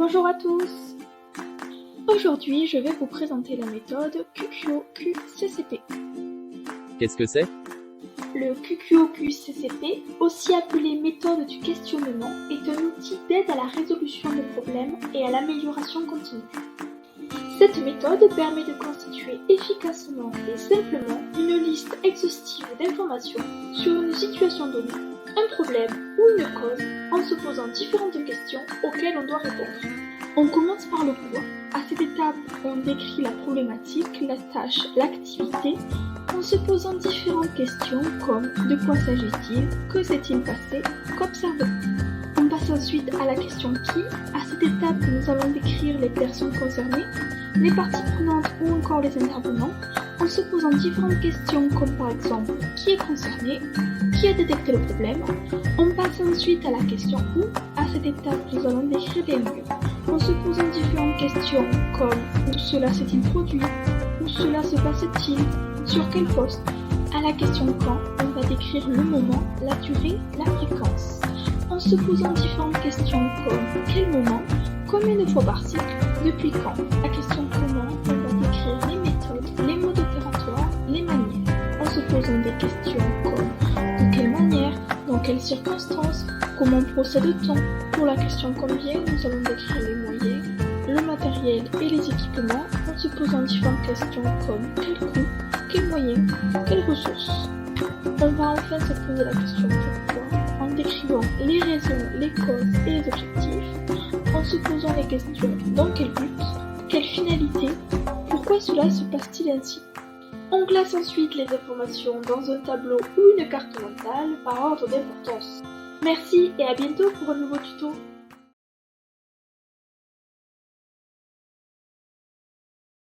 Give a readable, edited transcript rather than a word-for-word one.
Bonjour à tous! Aujourd'hui, je vais vous présenter la méthode QQOQ-CCP. Qu'est-ce que c'est? Le QQOQ-CCP, aussi appelé méthode du questionnement, est un outil d'aide à la résolution de problèmes et à l'amélioration continue. Cette méthode permet de constituer efficacement et simplement une liste exhaustive d'informations sur une situation donnée, un problème ou une cause, en se posant différentes questions auxquelles on doit répondre. On commence par le pourquoi. À cette étape, on décrit la problématique, la tâche, l'activité, en se posant différentes questions comme de quoi s'agit-il, que s'est-il passé, qu'observe-t-on. On passe ensuite à la question qui. À cette étape, nous allons décrire les personnes concernées, les parties prenantes ou encore les intervenants, en se posant différentes questions comme par exemple qui est concerné, qui a détecté le problème. On passe ensuite à la question où. À cette étape, nous allons décrire les lieux, en se posant différentes questions comme où cela s'est-il produit, où cela se passe-t-il, sur quel poste. À la question quand, on va décrire le moment, la durée, la fréquence, en se posant différentes questions comme quel moment, combien de fois par cycle, depuis quand. La question comment, on va décrire les méthodes, les modes opératoires, les manières, en se posant des questions comme de quelle manière, dans quelles circonstances, comment procède-t-on. Pour la question combien, nous allons décrire les moyens, le matériel et les équipements, en se posant différentes questions comme quel coût, quels moyens, quelles ressources. On va enfin se poser la question pourquoi, en décrivant les raisons, les causes et les objectifs, en se posant les questions dans quel but, quelle finalité, pourquoi cela se passe-t-il ainsi. On classe ensuite les informations dans un tableau ou une carte mentale par ordre d'importance. Merci et à bientôt pour un nouveau tuto.